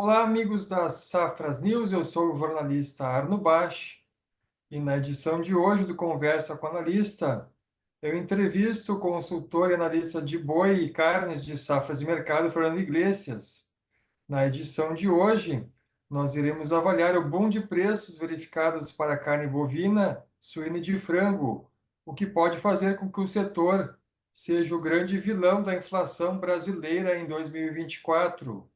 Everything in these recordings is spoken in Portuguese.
Olá, amigos da Safras News, eu sou o jornalista Arno Bach e na edição de hoje do Conversa com Analista, eu entrevisto o consultor e analista de boi e carnes de Safras e Mercado, Fernando Iglesias. Na edição de hoje, nós iremos avaliar o boom de preços verificados para a carne bovina, suína e de frango, o que pode fazer com que o setor seja o grande vilão da inflação brasileira em 2024.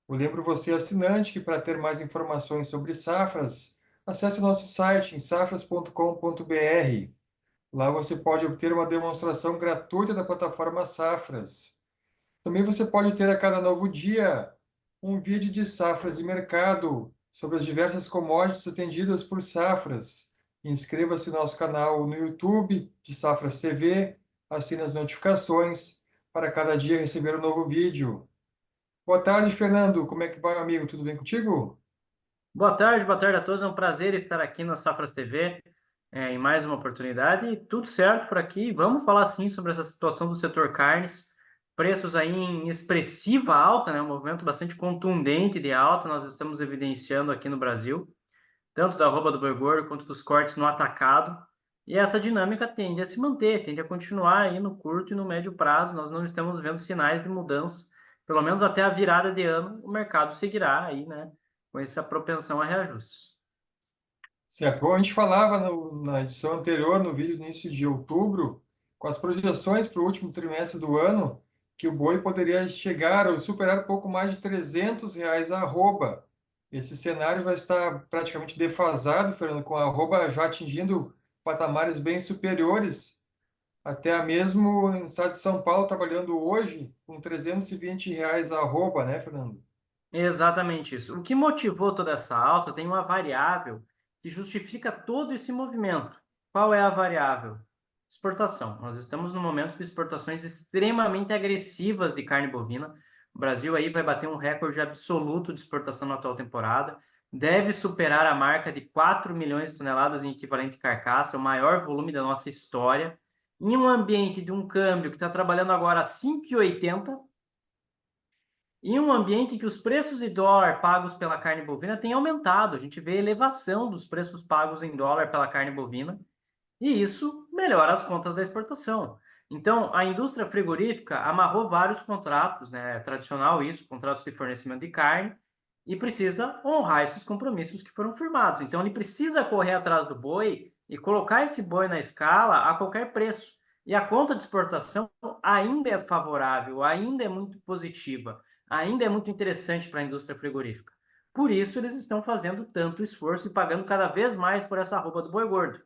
Eu lembro você, assinante, que para ter mais informações sobre safras, acesse o nosso site em safras.com.br. Lá você pode obter uma demonstração gratuita da plataforma Safras. Também você pode ter a cada novo dia um vídeo de safras e mercado sobre as diversas commodities atendidas por Safras. Inscreva-se no nosso canal no YouTube de Safras TV, assine as notificações para cada dia receber um novo vídeo. Boa tarde, Fernando. Como é que vai, amigo? Tudo bem contigo? Boa tarde a todos. É um prazer estar aqui na Safras TV, em mais uma oportunidade. E tudo certo por aqui. Vamos falar sim sobre essa situação do setor carnes. Preços aí em expressiva alta, né? Um movimento bastante contundente de alta nós estamos evidenciando aqui no Brasil, tanto da arroba do boi gordo quanto dos cortes no atacado. E essa dinâmica tende a se manter, tende a continuar aí no curto e no médio prazo. Nós não estamos vendo sinais de mudança, pelo menos até a virada de ano, o mercado seguirá aí, né, com essa propensão a reajustes. Certo. Bom, a gente falava na edição anterior, no vídeo do início de outubro, com as projeções para o último trimestre do ano, que o boi poderia chegar ou superar pouco mais de R$ 300 a arroba. Esse cenário vai estar praticamente defasado, Fernando, com a arroba já atingindo patamares bem superiores, até mesmo no estado de São Paulo, trabalhando hoje com R$ 320 a arroba, né, Fernando? Exatamente isso. O que motivou toda essa alta tem uma variável que justifica todo esse movimento. Qual é a variável? Exportação. Nós estamos num momento de exportações extremamente agressivas de carne bovina. O Brasil aí vai bater um recorde absoluto de exportação na atual temporada. Deve superar a marca de 4 milhões de toneladas em equivalente carcaça, o maior volume da nossa história. Em um ambiente de um câmbio que está trabalhando agora a 5,80, em um ambiente em que os preços de dólar pagos pela carne bovina têm aumentado. A gente vê elevação dos preços pagos em dólar pela carne bovina, e isso melhora as contas da exportação. Então, a indústria frigorífica amarrou vários contratos, né? É tradicional isso, contratos de fornecimento de carne, e precisa honrar esses compromissos que foram firmados. Então, ele precisa correr atrás do boi e colocar esse boi na escala a qualquer preço. E a conta de exportação ainda é favorável, ainda é muito positiva, ainda é muito interessante para a indústria frigorífica. Por isso, eles estão fazendo tanto esforço e pagando cada vez mais por essa arroba do boi gordo.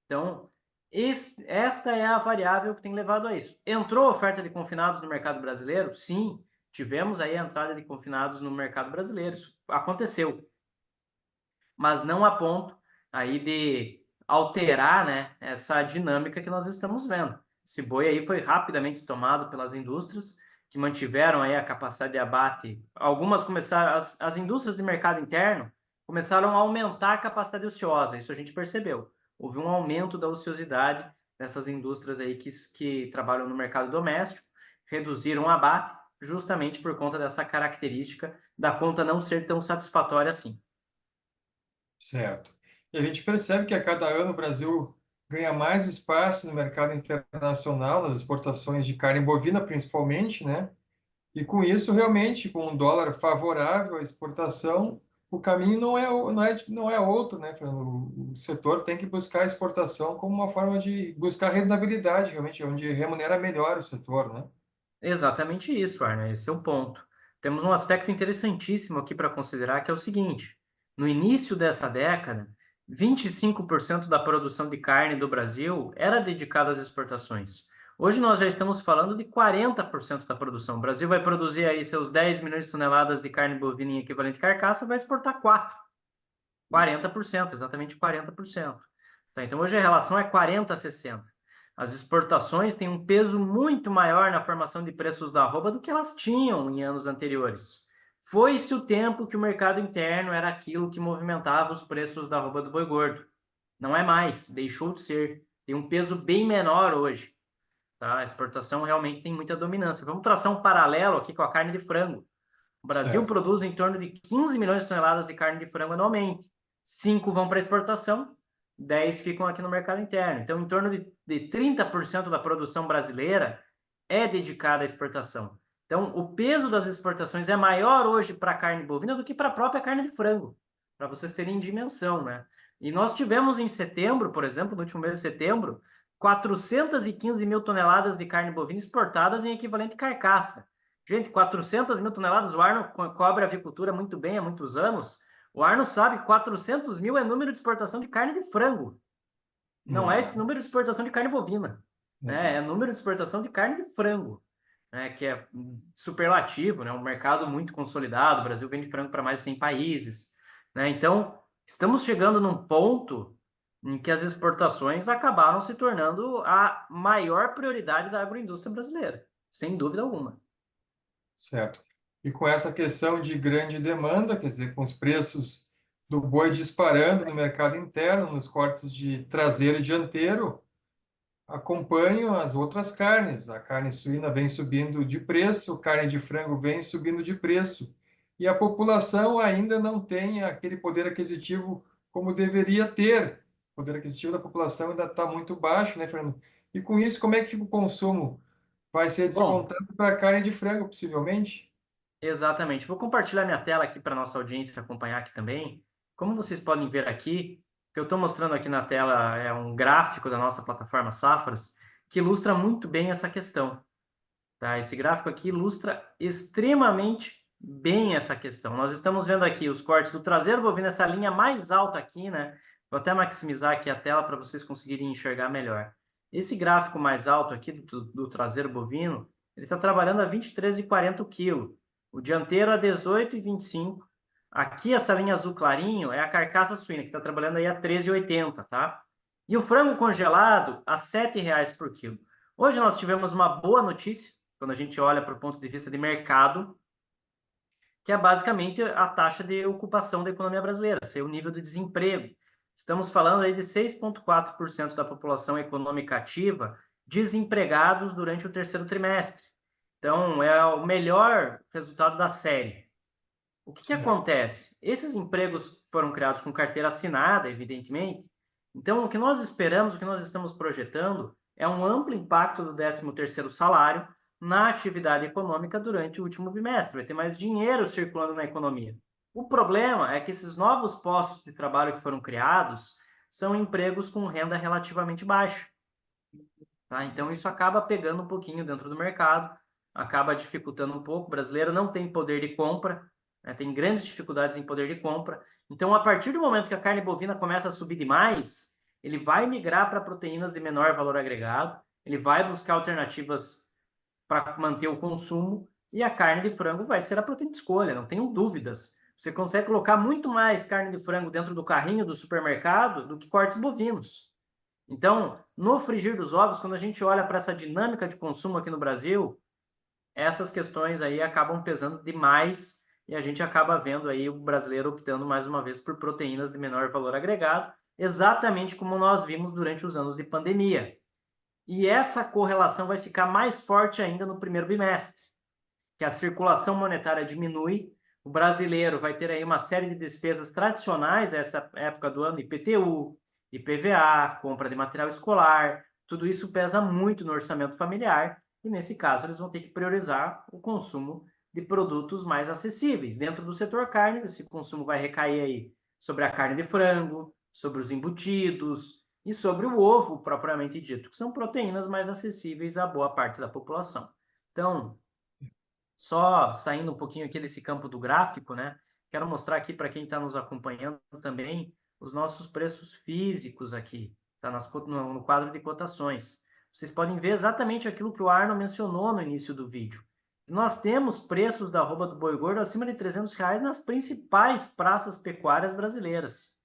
Então, esta é a variável que tem levado a isso. Entrou oferta de confinados no mercado brasileiro? Sim, tivemos aí a entrada de confinados no mercado brasileiro. Isso aconteceu, mas não a ponto aí de alterar, né, essa dinâmica que nós estamos vendo. Esse boi aí foi rapidamente tomado pelas indústrias que mantiveram aí a capacidade de abate. Algumas começaram, as indústrias de mercado interno começaram a aumentar a capacidade ociosa, isso a gente percebeu. Houve um aumento da ociosidade dessas indústrias aí que trabalham no mercado doméstico, reduziram o abate justamente por conta dessa característica da conta não ser tão satisfatória assim. Certo. E a gente percebe que a cada ano o Brasil ganha mais espaço no mercado internacional, nas exportações de carne bovina, principalmente, né? E com isso, realmente, com um dólar favorável à exportação, o caminho não é outro, né, Fernando? O setor tem que buscar a exportação como uma forma de buscar rentabilidade, realmente, onde remunera melhor o setor, né? Exatamente isso, Arne, esse é o ponto. Temos um aspecto interessantíssimo aqui para considerar, que é o seguinte: no início dessa década, 25% da produção de carne do Brasil era dedicada às exportações. Hoje nós já estamos falando de 40% da produção. O Brasil vai produzir aí seus 10 milhões de toneladas de carne bovina em equivalente carcaça, vai exportar 40%, exatamente 40%. Tá, então hoje a relação é 40 a 60. As exportações têm um peso muito maior na formação de preços da arroba do que elas tinham em anos anteriores. Foi-se o tempo que o mercado interno era aquilo que movimentava os preços da arroba do boi gordo. Não é mais, deixou de ser. Tem um peso bem menor hoje. Tá? A exportação realmente tem muita dominância. Vamos traçar um paralelo aqui com a carne de frango. O Brasil Certo. produz em torno de 15 milhões de toneladas de carne de frango anualmente. 5 vão para exportação, 10 ficam aqui no mercado interno. Então, em torno de 30% da produção brasileira é dedicada à exportação. Então, o peso das exportações é maior hoje para a carne bovina do que para a própria carne de frango, para vocês terem dimensão, né? E nós tivemos em setembro, por exemplo, no último mês de setembro, 415 mil toneladas de carne bovina exportadas em equivalente carcaça. Gente, 400 mil toneladas, o Arno cobre a avicultura muito bem há muitos anos. O Arno sabe que 400 mil é número de exportação de carne de frango. Não é esse Exato, número de exportação de carne bovina. Né? É exato. número de exportação de carne de frango, né? Que é superlativo, né? Um mercado muito consolidado. O Brasil vende frango para mais de 100 países. Né? Então, estamos chegando num ponto em que as exportações acabaram se tornando a maior prioridade da agroindústria brasileira, sem dúvida alguma. Certo. E com essa questão de grande demanda, quer dizer, com os preços do boi disparando no mercado interno, nos cortes de traseiro e dianteiro, acompanham as outras carnes. A carne suína vem subindo de preço, carne de frango vem subindo de preço. E a população ainda não tem aquele poder aquisitivo como deveria ter. O poder aquisitivo da população ainda está muito baixo, né, Fernando? E com isso, como é que fica o consumo? Vai ser Bom, descontado para a carne de frango, possivelmente? exatamente. Vou compartilhar minha tela aqui para nossa audiência acompanhar aqui também. Como vocês podem ver aqui, o que eu estou mostrando aqui na tela é um gráfico da nossa plataforma Safras, que ilustra muito bem essa questão. Tá? Esse gráfico aqui ilustra extremamente bem essa questão. Nós estamos vendo aqui os cortes do traseiro bovino, essa linha mais alta aqui, né? Vou até maximizar aqui a tela para vocês conseguirem enxergar melhor. Esse gráfico mais alto aqui do traseiro bovino, ele está trabalhando a 23,40 kg. O dianteiro a 18,25. Aqui essa linha azul clarinho é a carcaça suína, que está trabalhando aí a 13,80, tá? E o frango congelado a R$ 7,00 por quilo. Hoje nós tivemos uma boa notícia, quando a gente olha para o ponto de vista de mercado, que é basicamente a taxa de ocupação da economia brasileira, ser o nível de desemprego. Estamos falando aí de 6,4% da população econômica ativa desempregados durante o terceiro trimestre. Então, é o melhor resultado da série. O que Certo. acontece? Esses empregos foram criados com carteira assinada, evidentemente. Então, o que nós esperamos, o que nós estamos projetando, é um amplo impacto do 13º salário na atividade econômica durante o último bimestre. Vai ter mais dinheiro circulando na economia. O problema é que esses novos postos de trabalho que foram criados são empregos com renda relativamente baixa. Tá? Então, isso acaba pegando um pouquinho dentro do mercado, acaba dificultando um pouco. O brasileiro não tem poder de compra, né? Tem grandes dificuldades em poder de compra. Então, a partir do momento que a carne bovina começa a subir demais, ele vai migrar para proteínas de menor valor agregado, ele vai buscar alternativas para manter o consumo, e a carne de frango vai ser a proteína de escolha, não tenho dúvidas. Você consegue colocar muito mais carne de frango dentro do carrinho do supermercado do que cortes bovinos. Então, no frigir dos ovos, quando a gente olha para essa dinâmica de consumo aqui no Brasil, essas questões aí acabam pesando demais e a gente acaba vendo aí o brasileiro optando mais uma vez por proteínas de menor valor agregado, exatamente como nós vimos durante os anos de pandemia. E essa correlação vai ficar mais forte ainda no primeiro bimestre, que a circulação monetária diminui, o brasileiro vai ter aí uma série de despesas tradicionais essa época do ano, IPTU, IPVA, compra de material escolar, tudo isso pesa muito no orçamento familiar e, nesse caso, eles vão ter que priorizar o consumo de produtos mais acessíveis. Dentro do setor carne, esse consumo vai recair aí sobre a carne de frango, sobre os embutidos e sobre o ovo propriamente dito, que são proteínas mais acessíveis a boa parte da população. Então, só saindo um pouquinho aqui desse campo do gráfico, né? Quero mostrar aqui para quem está nos acompanhando também os nossos preços físicos aqui, tá no quadro de cotações. Vocês podem ver exatamente aquilo que o Arno mencionou no início do vídeo. Nós temos preços da arroba do boi gordo acima de R$ 300 nas principais praças pecuárias brasileiras,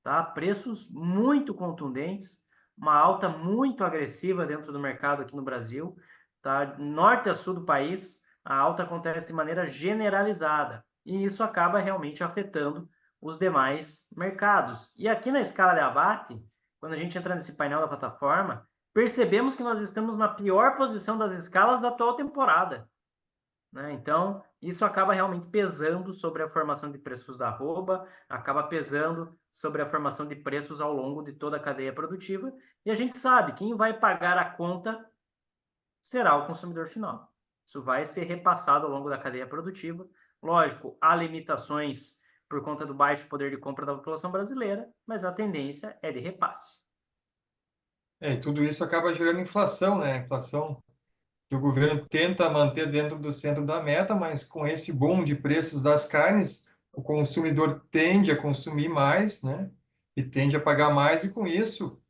tá? Preços muito contundentes, uma alta muito agressiva dentro do mercado aqui no Brasil, tá? Norte a sul do país, a alta acontece de maneira generalizada e isso acaba realmente afetando os demais mercados. E aqui na escala de abate, quando a gente entra nesse painel da plataforma, percebemos que nós estamos na pior posição das escalas da atual temporada. né? Então, isso acaba realmente pesando sobre a formação de preços da arroba, acaba pesando sobre a formação de preços ao longo de toda a cadeia produtiva, e a gente sabe, quem vai pagar a conta será o consumidor final. Isso vai ser repassado ao longo da cadeia produtiva. Lógico, há limitações por conta do baixo poder de compra da população brasileira, mas a tendência é de repasse. E tudo isso acaba gerando inflação, né? Inflação que o governo tenta manter dentro do centro da meta, mas com esse boom de preços das carnes, o consumidor tende a consumir mais, né? E tende a pagar mais, e com isso,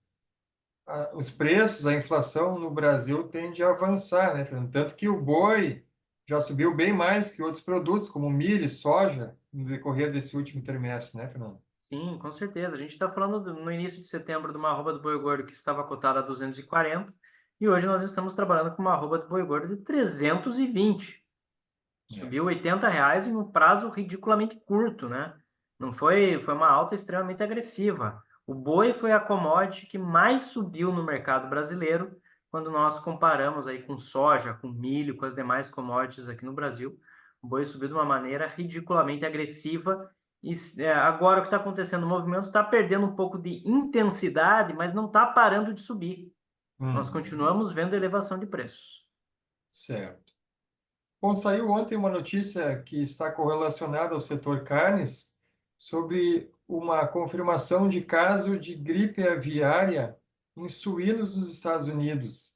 os preços, a inflação no Brasil tende a avançar, né, Fernando? Tanto que o boi já subiu bem mais que outros produtos, como milho e soja, no decorrer desse último trimestre, né, Fernando? Sim, com certeza. A gente está falando no início de setembro de uma arroba do boi gordo que estava cotada a 240 e hoje nós estamos trabalhando com uma arroba do boi gordo de 320. É. Subiu R$ 80 em um prazo ridiculamente curto, né? Não foi uma alta extremamente agressiva. O boi foi a commodity que mais subiu no mercado brasileiro quando nós comparamos aí com soja, com milho, com as demais commodities aqui no Brasil. O boi subiu de uma maneira ridiculamente agressiva e agora o que está acontecendo? O movimento está perdendo um pouco de intensidade, mas não está parando de subir. Nós Uhum. continuamos vendo elevação de preços. Certo. Bom, saiu ontem uma notícia que está correlacionada ao setor carnes sobre uma confirmação de caso de gripe aviária em suínos nos Estados Unidos.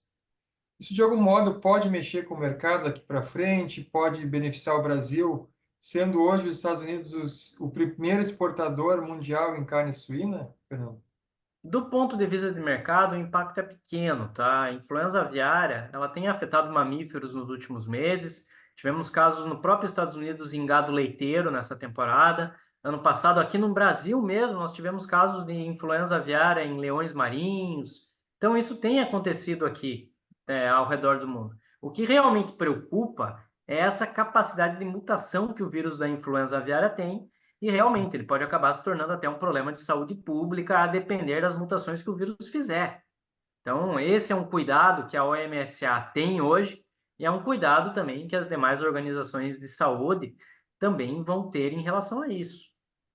Isso, de algum modo, pode mexer com o mercado daqui para frente, pode beneficiar o Brasil, sendo hoje os Estados Unidos o primeiro exportador mundial em carne suína, Fernando? Do ponto de vista de mercado, o impacto é pequeno, tá? A influenza aviária, ela tem afetado mamíferos nos últimos meses. Tivemos casos no próprio Estados Unidos em gado leiteiro nessa temporada. Ano passado, aqui no Brasil mesmo, nós tivemos casos de influenza aviária em leões marinhos. Então, isso tem acontecido aqui, ao redor do mundo. O que realmente preocupa é essa capacidade de mutação que o vírus da influenza aviária tem e realmente ele pode acabar se tornando até um problema de saúde pública a depender das mutações que o vírus fizer. Então, esse é um cuidado que a OMSA tem hoje e é um cuidado também que as demais organizações de saúde também vão ter em relação a isso.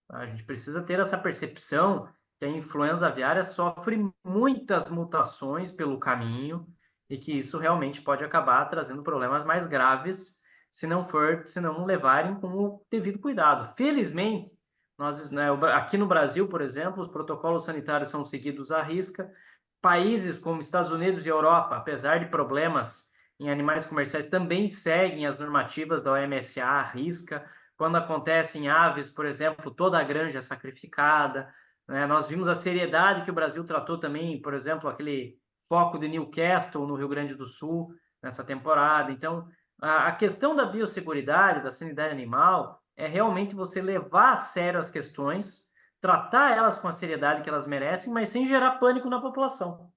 A gente precisa ter essa percepção que a influenza aviária sofre muitas mutações pelo caminho e que isso realmente pode acabar trazendo problemas mais graves se não levarem com o devido cuidado. Felizmente, nós, né, aqui no Brasil, por exemplo, os protocolos sanitários são seguidos à risca. Países como Estados Unidos e Europa, apesar de problemas em animais comerciais, também seguem as normativas da OMSA à risca. Quando acontece em aves, por exemplo, toda a granja é sacrificada, né? Nós vimos a seriedade que o Brasil tratou também, por exemplo, aquele foco de Newcastle, no Rio Grande do Sul, nessa temporada. Então, a questão da biosseguridade, da sanidade animal, é realmente você levar a sério as questões, tratar elas com a seriedade que elas merecem, mas sem gerar pânico na população.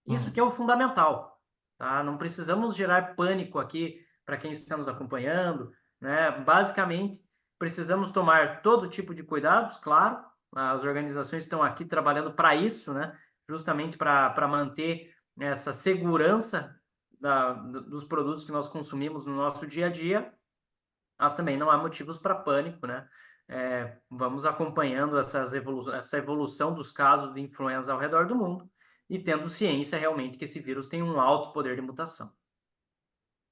Isso que é Hum. o fundamental, tá? Não precisamos gerar pânico aqui para quem está nos acompanhando, né? Basicamente, precisamos tomar todo tipo de cuidados, claro. As organizações estão aqui trabalhando para isso, né? Justamente para manter essa segurança dos produtos que nós consumimos no nosso dia a dia, mas também não há motivos para pânico, né? Vamos acompanhando essa evolução dos casos de influenza ao redor do mundo e tendo ciência realmente que esse vírus tem um alto poder de mutação.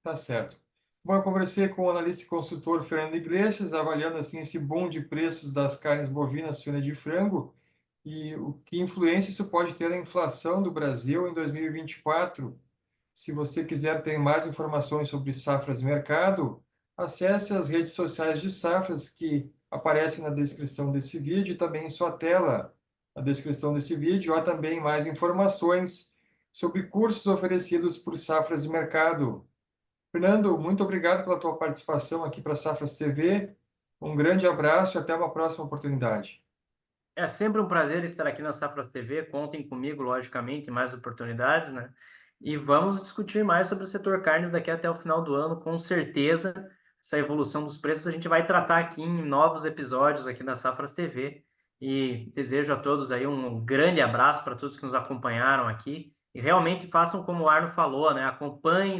Tá certo. Bom, eu conversei com o analista e consultor Fernando Iglesias, avaliando assim esse boom de preços das carnes bovinas, suína e de frango, e o que influência isso pode ter na inflação do Brasil em 2024. Se você quiser ter mais informações sobre safras e mercado, acesse as redes sociais de safras que aparecem na descrição desse vídeo e também em sua tela, na descrição desse vídeo, há também mais informações sobre cursos oferecidos por Safras e Mercado. Fernando, muito obrigado pela tua participação aqui para a Safras TV. Um grande abraço e até uma próxima oportunidade. É sempre um prazer estar aqui na Safras TV. Contem comigo, logicamente, em mais oportunidades, né? E vamos discutir mais sobre o setor carnes daqui até o final do ano, com certeza. Essa evolução dos preços a gente vai tratar aqui em novos episódios aqui da Safras TV. E desejo a todos aí um grande abraço para todos que nos acompanharam aqui. E realmente façam como o Arno falou, né?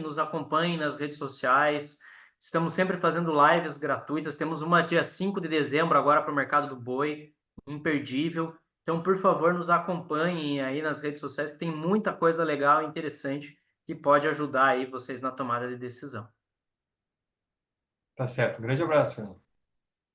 Nos acompanhem nas redes sociais, Estamos sempre fazendo lives gratuitas. Temos uma dia 5 de dezembro agora para o mercado do boi, imperdível. Então, por favor, nos acompanhem aí nas redes sociais, que tem muita coisa legal e interessante que pode ajudar aí vocês na tomada de decisão. Tá certo. Um grande abraço, Fernando.